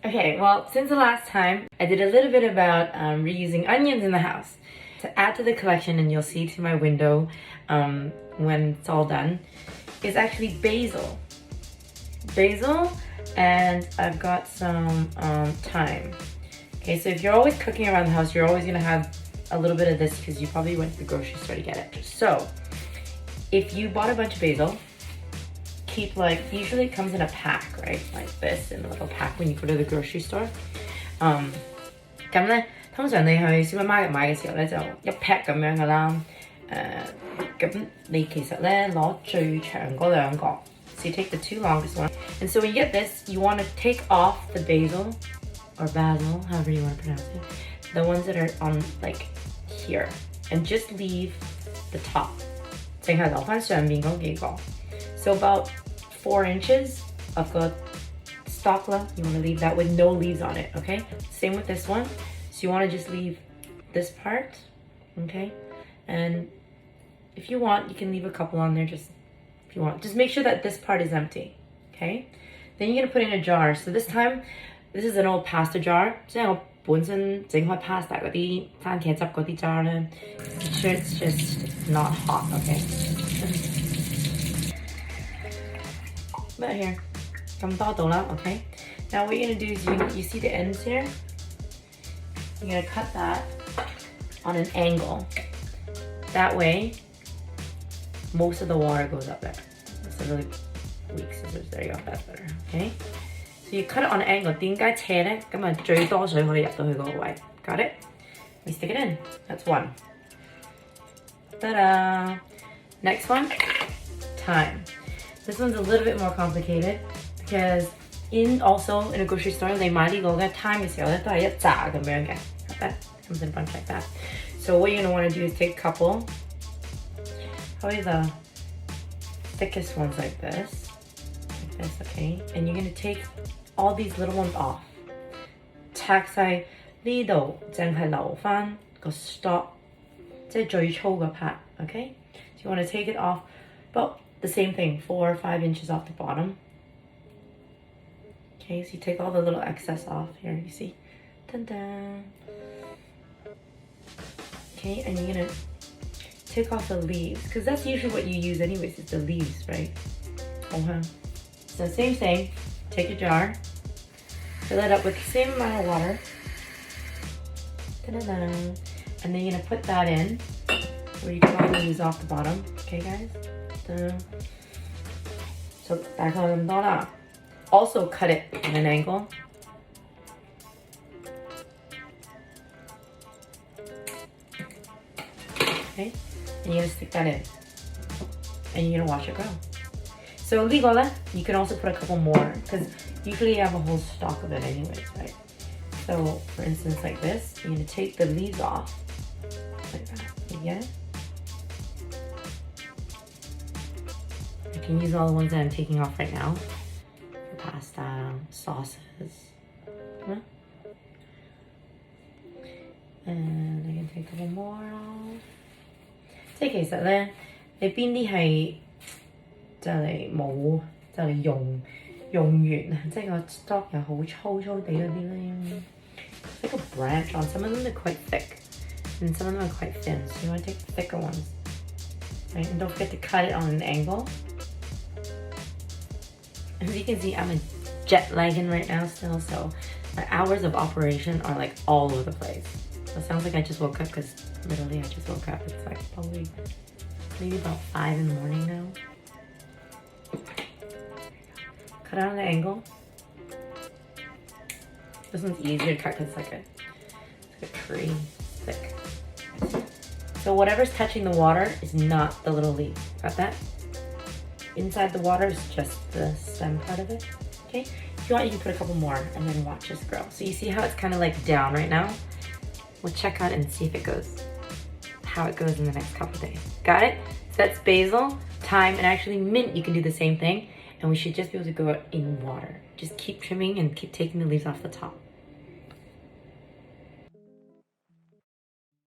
Okay, well, since the last time, I did a little bit about reusing onions in the house. To add to the collection, and you'll see to my window when it's all done, is actually basil. Basil, and I've got some thyme. Okay, so if you're always cooking around the house, you're always gonna have a little bit of this because you probably went to the grocery store to get it. So, if you bought a bunch of basil, keep usually it comes in a pack, right? Like this in a little pack when you go to the grocery store. 咁咧，通常你去 supermarket 買嘅時候咧，就一 pack 咁樣噶啦。咁你其實咧攞最長嗰兩個。So you take the two longest ones. And so when you get this, you want to take off the basil, or basil, however you want to pronounce it. The ones that are on here. And just leave the top. 淨係留返上面嗰幾個。So about 4 inches of the stalk, you want to leave that with no leaves on it, okay? Same with this one. So you want to just leave this part, okay? And if you want, you can leave a couple on there just if you want. Just make sure that this part is empty, okay? Then you're going to put in a jar. So this time, this is an old pasta jar. 即係我本身整開 pasta 嗰啲番茄汁嗰啲 jar 咧 make sure it's just not hot, okay? But here, 咁多度啦, okay? Now what you're going to do is you see the ends here? You're going to cut that on an angle. That way, most of the water goes up there. That's a really weak scissors. There you go, that's better, okay? So you cut it on an angle. 點解斜呢? 咁啊最多水可以入到去嗰個位. Got it? We stick it in. That's one. Ta-da! Next one, thyme. This one's a little bit more complicated because also in a grocery store, 你買呢個嘅 thyme 嘅時候咧都係一紮咁樣嘅. That comes in a bunch like that. So what you're going to want to do is take a couple, probably the thickest ones like this, okay? And you're going to take all these little ones off. 拆晒呢度淨係留返個 stalk, 即係最粗個 part, okay? So you want to take it off, but the same thing, 4 or 5 inches off the bottom. Okay, so you take all the little excess off here, you see? Dun-dun. Okay, and you're gonna take off the leaves, because that's usually what you use anyways, is the leaves, right? So same thing, take a jar, fill it up with the same amount of water. Dun-dun-dun. And then you're gonna put that in, where you can all the leaves off the bottom, okay guys? So大概咁多啦. Also cut it at an angle. Okay, and you're gonna stick that in, and you're gonna watch it grow. So呢個咧, you can also put a couple more, because usually you have a whole stalk of it anyways, right? So for instance, like this, you're gonna take the leaves off, like that. You get it? I can use all the ones that I'm taking off right now. Pasta, sauces. And I can take a couple more off. 即係其實咧，你邊啲係就嚟冇就嚟用完啊！即係個 stalk 又好粗地嗰啲咧。It's like a branch on. Some of them are quite thick, and some of them are quite thin. So you want to take the thicker ones, right? And don't forget to cut it on an angle. As you can see, I'm jet lagging right now still, so my hours of operation are like all over the place. So it sounds like I just woke up, because literally I just woke up. It's like probably maybe about 5 in the morning now. Cut out an angle. This one's easier to cut because it's like a tree, thick. So whatever's touching the water is not the little leaf. Got that? Inside the water is just the stem part of it. Okay? If you want, you can put a couple more and then watch this grow. So you see how it's kind of like down right now? We'll check out and see if it goes, how it goes in the next couple days. Got it? So that's basil, thyme, and actually mint. You can do the same thing, and we should just be able to grow it in water. Just keep trimming and keep taking the leaves off the top.